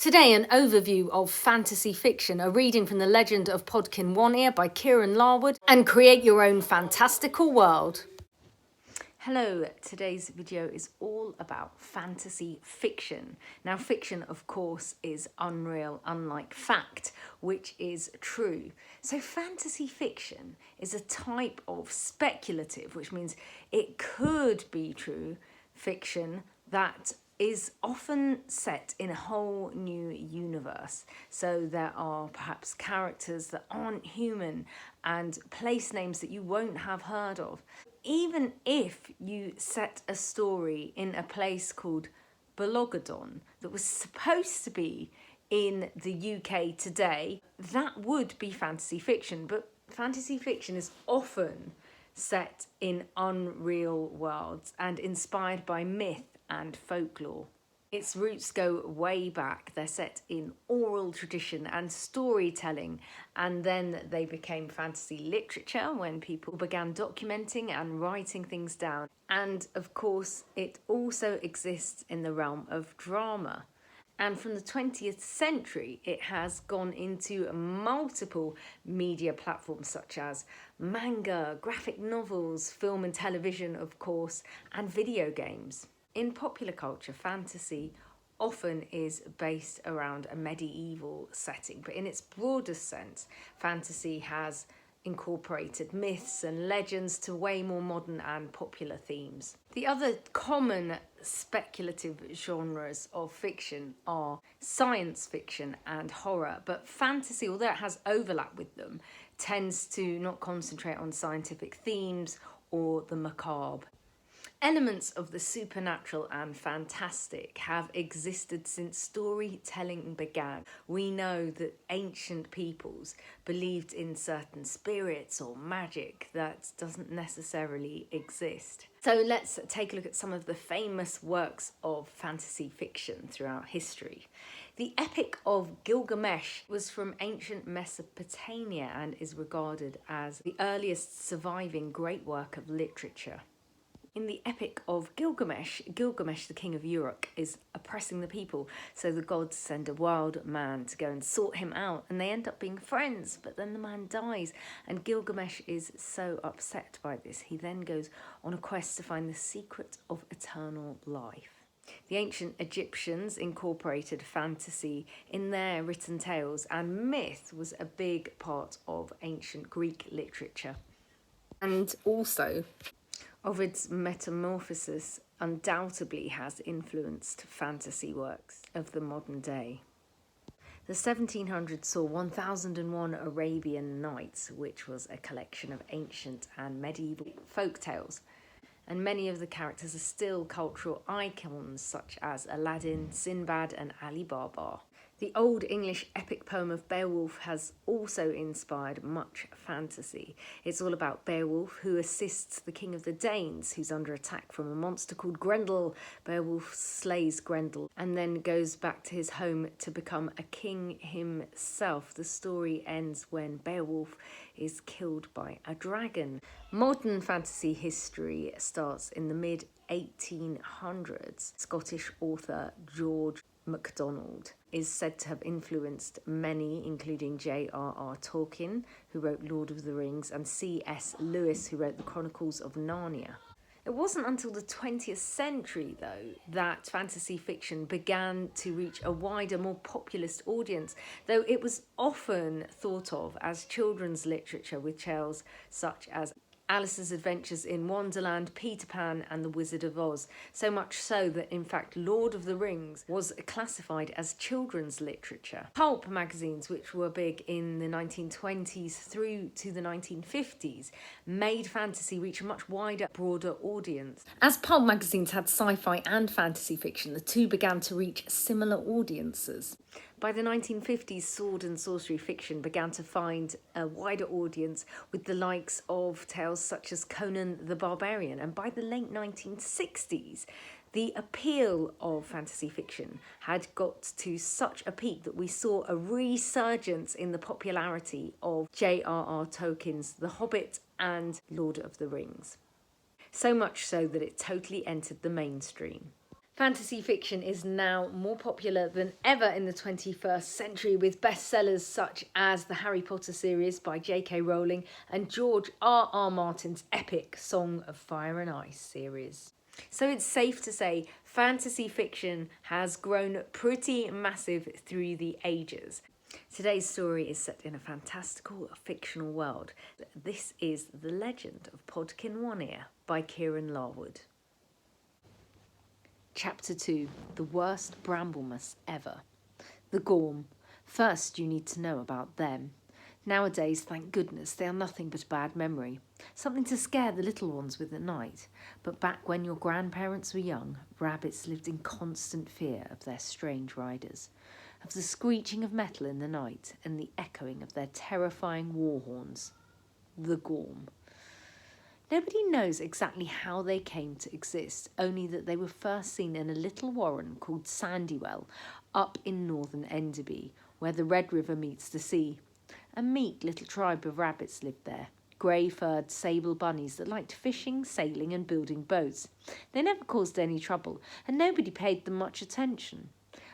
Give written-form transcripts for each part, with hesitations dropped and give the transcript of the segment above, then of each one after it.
Today, an overview of fantasy fiction, a reading from the Legend of Podkin One Ear by Kieran Larwood, and create your own fantastical world. Hello, today's video is all about fantasy fiction. Now, fiction, of course, is unreal, unlike fact, which is true. So fantasy fiction is a type of speculative, which means it could be true, fiction that is often set in a whole new universe. So there are perhaps characters that aren't human and place names that you won't have heard of. Even if you set a story in a place called Beowulf that was supposed to be in the UK today, that would be fantasy fiction. But fantasy fiction is often set in unreal worlds and inspired by myth and folklore. Its roots go way back. They're set in oral tradition and storytelling, and then they became fantasy literature when people began documenting and writing things down. And of course, it also exists in the realm of drama. And from the 20th century, it has gone into multiple media platforms such as manga, graphic novels, film and television, of course, and video games. In popular culture, fantasy often is based around a medieval setting, but in its broadest sense, fantasy has incorporated myths and legends to way more modern and popular themes. The other common speculative genres of fiction are science fiction and horror, but fantasy, although it has overlap with them, tends to not concentrate on scientific themes or the macabre. Elements of the supernatural and fantastic have existed since storytelling began. We know that ancient peoples believed in certain spirits or magic that doesn't necessarily exist. So let's take a look at some of the famous works of fantasy fiction throughout history. The Epic of Gilgamesh was from ancient Mesopotamia and is regarded as the earliest surviving great work of literature. In the Epic of Gilgamesh, Gilgamesh, the king of Uruk, is oppressing the people, so the gods send a wild man to go and sort him out, and they end up being friends, but then the man dies, and Gilgamesh is so upset by this. He then goes on a quest to find the secret of eternal life. The ancient Egyptians incorporated fantasy in their written tales, and myth was a big part of ancient Greek literature. And also, Ovid's Metamorphoses undoubtedly has influenced fantasy works of the modern day. The 1700s saw 1001 Arabian Nights, which was a collection of ancient and medieval folk tales. And many of the characters are still cultural icons such as Aladdin, Sinbad and Ali Baba. The Old English epic poem of Beowulf has also inspired much fantasy. It's all about Beowulf, who assists the king of the Danes, who's under attack from a monster called Grendel. Beowulf slays Grendel and then goes back to his home to become a king himself. The story ends when Beowulf is killed by a dragon. Modern fantasy history starts in the mid-1800s. Scottish author George MacDonald is said to have influenced many, including J.R.R. Tolkien, who wrote Lord of the Rings, and C.S. Lewis, who wrote the Chronicles of Narnia. It wasn't until the 20th century, though, that fantasy fiction began to reach a wider, more populist audience, though it was often thought of as children's literature with tales such as Alice's Adventures in Wonderland, Peter Pan and the Wizard of Oz, so much so that in fact Lord of the Rings was classified as children's literature. Pulp magazines, which were big in the 1920s through to the 1950s, made fantasy reach a much wider, broader audience. As pulp magazines had sci-fi and fantasy fiction, the two began to reach similar audiences. By the 1950s, sword and sorcery fiction began to find a wider audience with the likes of tales such as Conan the Barbarian. And by the late 1960s, the appeal of fantasy fiction had got to such a peak that we saw a resurgence in the popularity of J.R.R. Tolkien's The Hobbit and Lord of the Rings. So much so that it totally entered the mainstream. Fantasy fiction is now more popular than ever in the 21st century, with bestsellers such as the Harry Potter series by J.K. Rowling and George R.R. Martin's epic Song of Fire and Ice series. So it's safe to say fantasy fiction has grown pretty massive through the ages. Today's story is set in a fantastical fictional world. This is The Legend of Podkin One Ear by Kieran Larwood. Chapter 2. The Worst Bramblemas Ever. The Gorm. First you need to know about them. Nowadays, thank goodness, they are nothing but a bad memory. Something to scare the little ones with at night. But back when your grandparents were young, rabbits lived in constant fear of their strange riders, of the screeching of metal in the night and the echoing of their terrifying war horns. The Gorm. Nobody knows exactly how they came to exist, only that they were first seen in a little warren called Sandywell, up in northern Enderby, where the Red River meets the sea. A meek little tribe of rabbits lived there, grey-furred sable bunnies that liked fishing, sailing and building boats. They never caused any trouble, and nobody paid them much attention.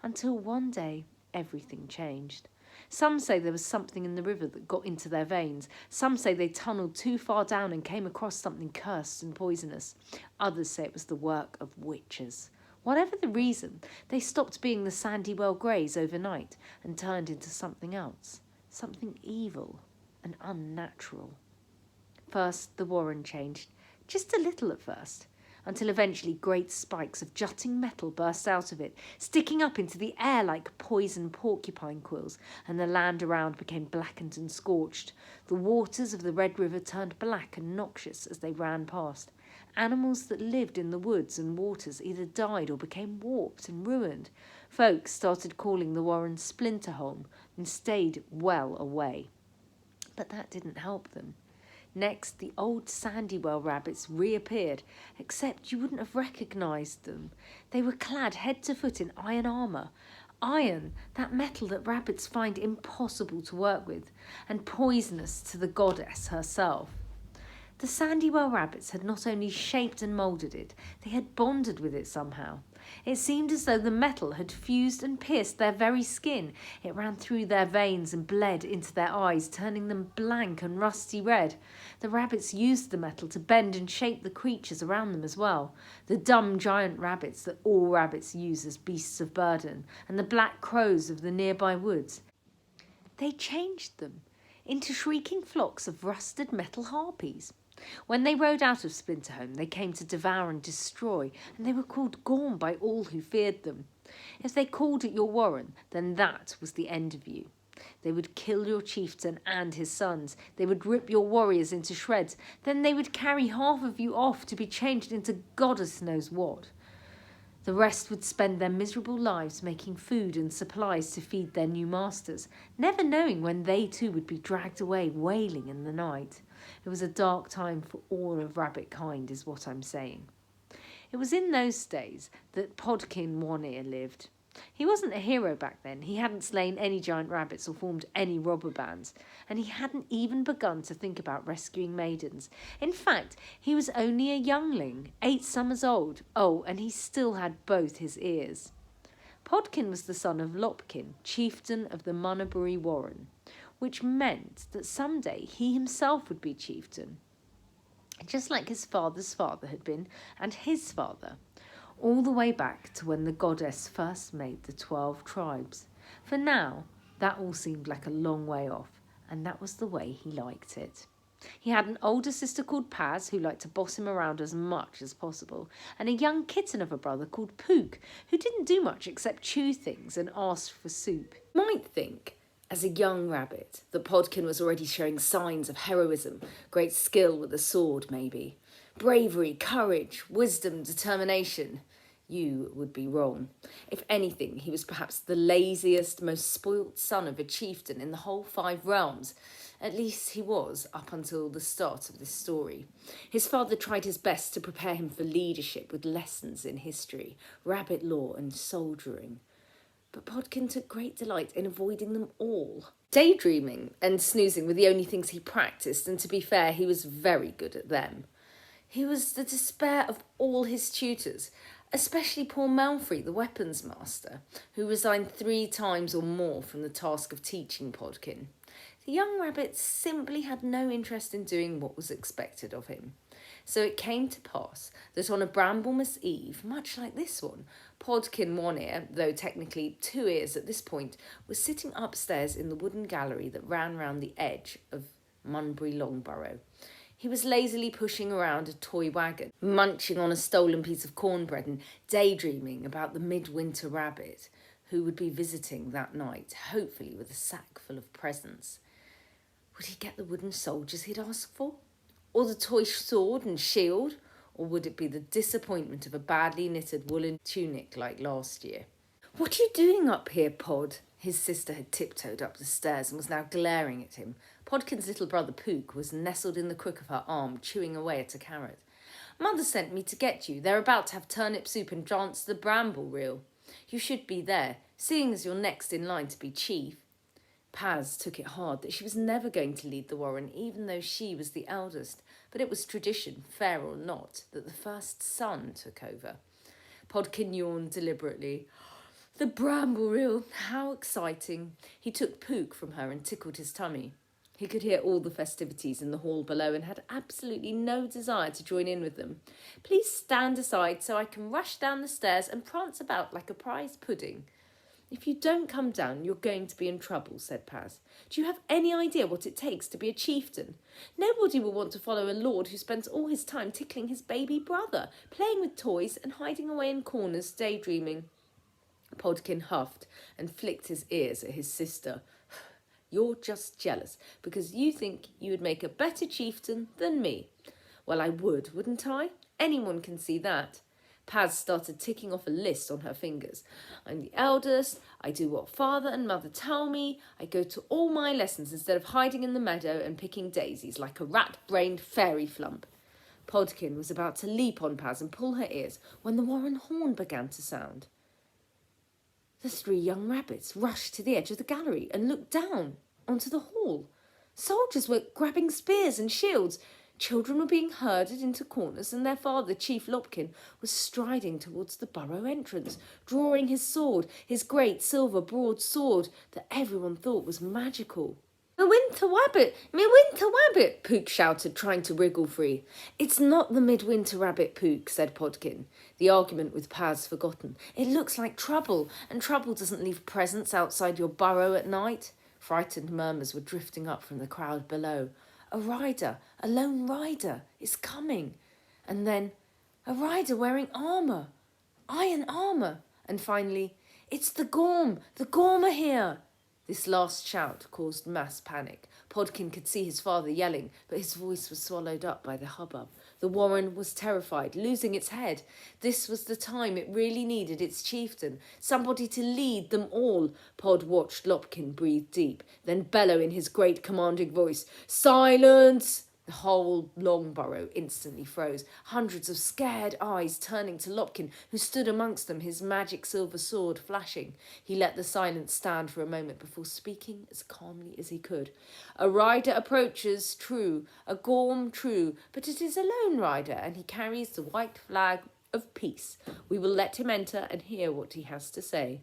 Until one day, everything changed. Some say there was something in the river that got into their veins. Some say they tunnelled too far down and came across something cursed and poisonous. Others say it was the work of witches. Whatever the reason, they stopped being the Sandywell Greys overnight and turned into something else. Something evil and unnatural. First, the warren changed. Just a little at first, until eventually great spikes of jutting metal burst out of it, sticking up into the air like poison porcupine quills, and the land around became blackened and scorched. The waters of the Red River turned black and noxious as they ran past. Animals that lived in the woods and waters either died or became warped and ruined. Folks started calling the warren Splinterholm and stayed well away. But that didn't help them. Next, the old Sandywell rabbits reappeared, except you wouldn't have recognised them. They were clad head to foot in iron armour. Iron, that metal that rabbits find impossible to work with, and poisonous to the goddess herself. The Sandywell rabbits had not only shaped and moulded it, they had bonded with it somehow. It seemed as though the metal had fused and pierced their very skin. It ran through their veins and bled into their eyes, turning them blank and rusty red. The rabbits used the metal to bend and shape the creatures around them as well. The dumb giant rabbits that all rabbits use as beasts of burden, and the black crows of the nearby woods. They changed them into shrieking flocks of rusted metal harpies. When they rode out of Splinterholm, they came to devour and destroy, and they were called Gorm by all who feared them. If they called at your warren, then that was the end of you. They would kill your chieftain and his sons. They would rip your warriors into shreds. Then they would carry half of you off to be changed into goddess knows what. The rest would spend their miserable lives making food and supplies to feed their new masters, never knowing when they too would be dragged away wailing in the night. It was a dark time for all of rabbit kind, is what I'm saying. It was in those days that Podkin One Ear lived. He wasn't a hero back then. He hadn't slain any giant rabbits or formed any robber bands, and he hadn't even begun to think about rescuing maidens. In fact, he was only a youngling, 8 summers old. Oh, and he still had both his ears. Podkin was the son of Lopkin, chieftain of the Munnebury Warren, which meant that someday he himself would be chieftain, just like his father's father had been, and his father, all the way back to when the goddess first made the 12 tribes. For now, that all seemed like a long way off, and that was the way he liked it. He had an older sister called Paz, who liked to boss him around as much as possible, and a young kitten of a brother called Pook, who didn't do much except chew things and ask for soup. You might think, as a young rabbit, that Podkin was already showing signs of heroism, great skill with a sword maybe. Bravery, courage, wisdom, determination. You would be wrong. If anything, he was perhaps the laziest, most spoilt son of a chieftain in the whole 5 realms. At least he was, up until the start of this story. His father tried his best to prepare him for leadership with lessons in history, rabbit law and soldiering. But Podkin took great delight in avoiding them all. Daydreaming and snoozing were the only things he practised, and to be fair, he was very good at them. He was the despair of all his tutors, Especially poor Malfrey, the weapons master, who resigned 3 times or more from the task of teaching Podkin. The young rabbit simply had no interest in doing what was expected of him. So it came to pass that on a Bramblemas Eve, much like this one, Podkin One Ear, though technically 2 ears at this point, was sitting upstairs in the wooden gallery that ran round the edge of Munbury Longburrow. He was lazily pushing around a toy wagon, munching on a stolen piece of cornbread and daydreaming about the midwinter rabbit who would be visiting that night, hopefully with a sack full of presents. Would he get the wooden soldiers he'd asked for? Or the toy sword and shield? Or would it be the disappointment of a badly knitted woolen tunic like last year? "What are you doing up here, Pod?" His sister had tiptoed up the stairs and was now glaring at him. Podkin's little brother Pook was nestled in the crook of her arm, chewing away at a carrot. "Mother sent me to get you. They're about to have turnip soup and dance the bramble reel. You should be there, seeing as you're next in line to be chief." Paz took it hard that she was never going to lead the warren, even though she was the eldest, but it was tradition, fair or not, that the first son took over. Podkin yawned deliberately. The bramble reel, how exciting. He took Pook from her and tickled his tummy. He could hear all the festivities in the hall below and had absolutely no desire to join in with them. "Please stand aside so I can rush down the stairs and prance about like a prize pudding." "If you don't come down, you're going to be in trouble," said Paz. "Do you have any idea what it takes to be a chieftain? Nobody will want to follow a lord who spends all his time tickling his baby brother, playing with toys and hiding away in corners daydreaming." Podkin huffed and flicked his ears at his sister. "You're just jealous because you think you would make a better chieftain than me." "Well, I would, wouldn't I? Anyone can see that." Paz started ticking off a list on her fingers. "I'm the eldest, I do what father and mother tell me, I go to all my lessons instead of hiding in the meadow and picking daisies like a rat-brained fairy flump." Podkin was about to leap on Paz and pull her ears when the warren horn began to sound. The 3 young rabbits rushed to the edge of the gallery and looked down onto the hall. Soldiers were grabbing spears and shields. Children were being herded into corners, and their father, Chief Lopkin, was striding towards the burrow entrance, drawing his sword, his great silver broadsword that everyone thought was magical. "Me winter wabbit," Pook shouted, trying to wriggle free. "It's not the midwinter rabbit, Pook," said Podkin, the argument with Paz forgotten. "It looks like trouble, and trouble doesn't leave presents outside your burrow at night." Frightened murmurs were drifting up from the crowd below. "A rider, a lone rider, is coming." And then, "A rider wearing armour, iron armour." And finally, "It's the Gorm are here." This last shout caused mass panic. Podkin could see his father yelling, but his voice was swallowed up by the hubbub. The warren was terrified, losing its head. This was the time it really needed its chieftain, somebody to lead them all. Pod watched Lopkin breathe deep, then bellow in his great commanding voice, "Silence!" The whole Longburrow instantly froze, hundreds of scared eyes turning to Lopkin, who stood amongst them, his magic silver sword flashing. He let the silence stand for a moment before speaking as calmly as he could. "A rider approaches, true, a Gorm, true, but it is a lone rider, and he carries the white flag of peace. We will let him enter and hear what he has to say."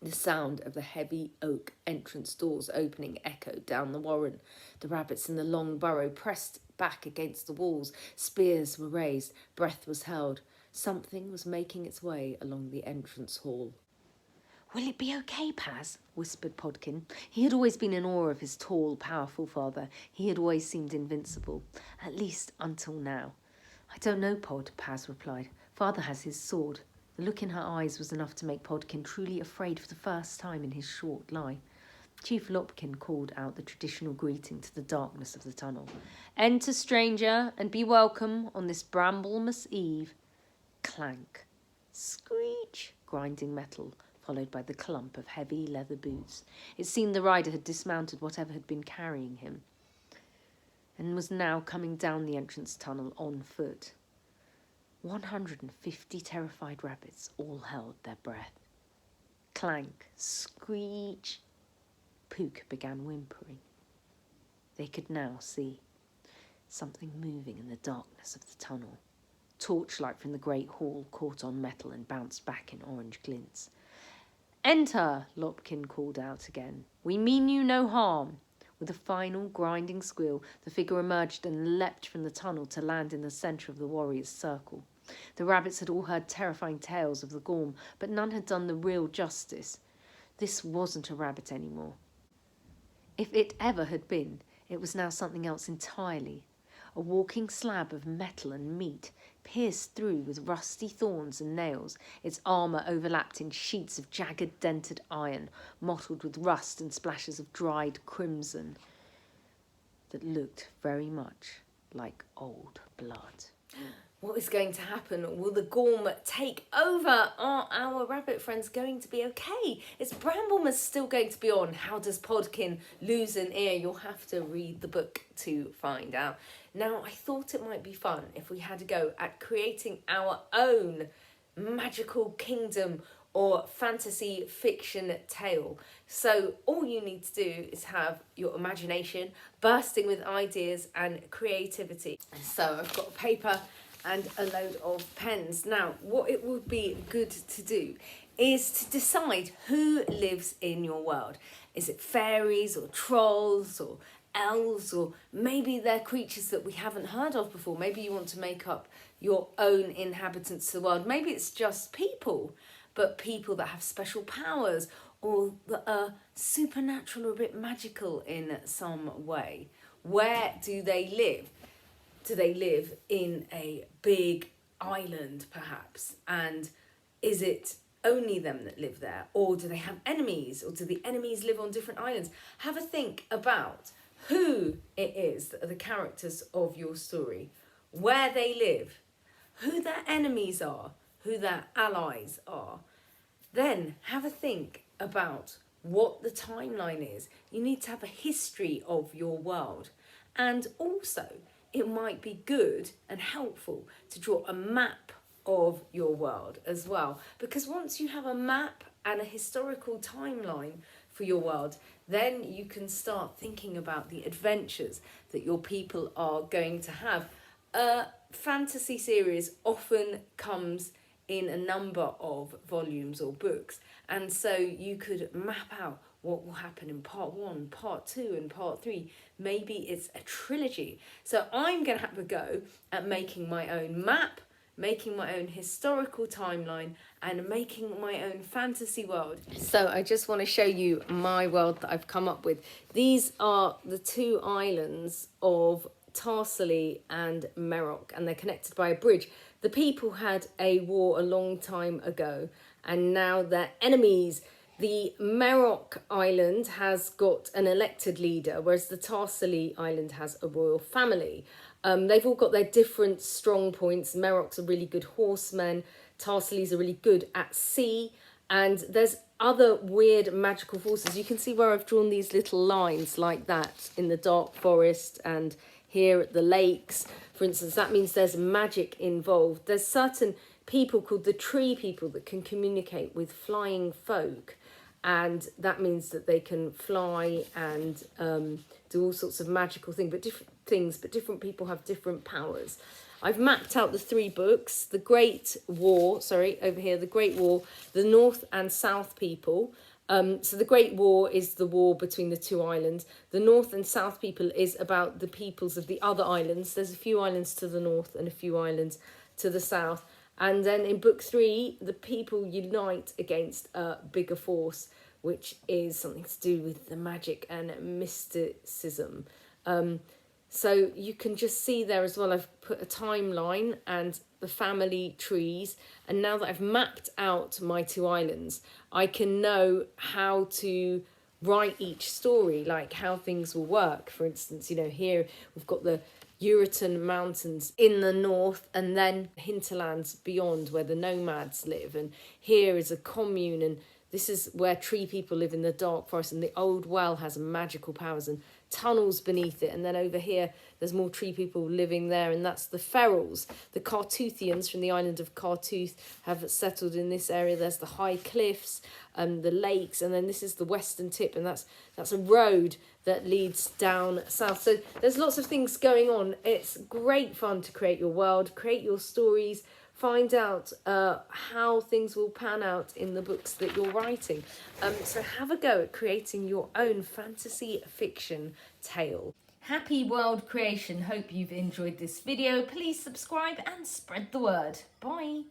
The sound of the heavy oak entrance doors opening echoed down the warren. The rabbits in the long burrow pressed back against the walls. Spears were raised. Breath was held. Something was making its way along the entrance hall. "Will it be okay, Paz?" whispered Podkin. He had always been in awe of his tall, powerful father. He had always seemed invincible, at least until now. "I don't know, Pod," Paz replied. "Father has his sword." The look in her eyes was enough to make Podkin truly afraid for the first time in his short life. Chief Lopkin called out the traditional greeting to the darkness of the tunnel. "Enter, stranger, and be welcome on this Bramblemas Eve." Clank. Screech. Grinding metal, followed by the clump of heavy leather boots. It seemed the rider had dismounted whatever had been carrying him and was now coming down the entrance tunnel on foot. 150 terrified rabbits all held their breath. Clank, screech. Pook began whimpering. They could now see something moving in the darkness of the tunnel. Torchlight from the great hall caught on metal and bounced back in orange glints. "Enter," Lopkin called out again. "We mean you no harm." With a final grinding squeal, the figure emerged and leapt from the tunnel to land in the centre of the warriors' circle. The rabbits had all heard terrifying tales of the Gorm, but none had done the real justice. This wasn't a rabbit anymore. If it ever had been, it was now something else entirely. A walking slab of metal and meat, pierced through with rusty thorns and nails, its armour overlapped in sheets of jagged dented iron, mottled with rust and splashes of dried crimson, that looked very much like old blood. What is going to happen? Will the Gorm take over? Are our rabbit friends going to be okay? Is Bramblemas still going to be on? How does Podkin lose an ear? You'll have to read the book to find out. Now, I thought it might be fun if we had a go at creating our own magical kingdom or fantasy fiction tale. So all you need to do is have your imagination bursting with ideas and creativity. So I've got paper and a load of pens. Now, what it would be good to do is to decide who lives in your world. Is it fairies or trolls or elves, or maybe they're creatures that we haven't heard of before? Maybe you want to make up your own inhabitants of the world. Maybe it's just people, but people that have special powers or that are supernatural or a bit magical in some way. Where do they live? Do they live in a big island, perhaps? And is it only them that live there? Or do they have enemies? Or do the enemies live on different islands? Have a think about who it is that are the characters of your story, where they live, who their enemies are, who their allies are. Then have a think about what the timeline is. You need to have a history of your world. And also, it might be good and helpful to draw a map of your world as well. Because once you have a map and a historical timeline for your world, then you can start thinking about the adventures that your people are going to have. A fantasy series often comes in a number of volumes or books, and so you could map out what will happen in part 1, part 2 and part 3. Maybe it's a trilogy. So I'm going to have a go at making my own map, making my own historical timeline, and making my own fantasy world. So I just want to show you my world that I've come up with. These are the two islands of Tarsalee and Merrock, and they're connected by a bridge. The people had a war a long time ago, and now they're enemies. The Merrock Island has got an elected leader, whereas the Tarsalee Island has a royal family. They've all got their different strong points. Merrock's a really good horseman. Tarsalee's are really good at sea. And there's other weird magical forces. You can see where I've drawn these little lines like that in the dark forest and here at the lakes. For instance, that means there's magic involved. There's certain people called the tree people that can communicate with flying folk. And that means that they can fly and do all sorts of magical things, but different people have different powers. I've mapped out the 3 books, the Great War, over here, the Great War, the North and South people. So the Great War is the war between the 2 islands. The North and South people is about the peoples of the other islands. There's a few islands to the north and a few islands to the south. And then in book 3, the people unite against a bigger force, which is something to do with the magic and mysticism. So you can just see there as well, I've put a timeline and the family trees. And now that I've mapped out my 2 islands, I can know how to write each story, like how things will work. For instance, here we've got the Uritan Mountains in the north and then hinterlands beyond where the nomads live. And here is a commune, and This is where tree people live in the dark forest, and the old well has magical powers and tunnels beneath it. And then over here, there's more tree people living there, and that's the ferals. The Cartoothians from the island of Cartooth have settled in this area. There's the high cliffs, the lakes, and then this is the western tip, and that's a road that leads down south. So there's lots of things going on. It's great fun to create your world, create your stories, find out how things will pan out in the books that you're writing. So have a go at creating your own fantasy fiction tale. Happy world creation. Hope you've enjoyed this video. Please subscribe and spread the word. Bye.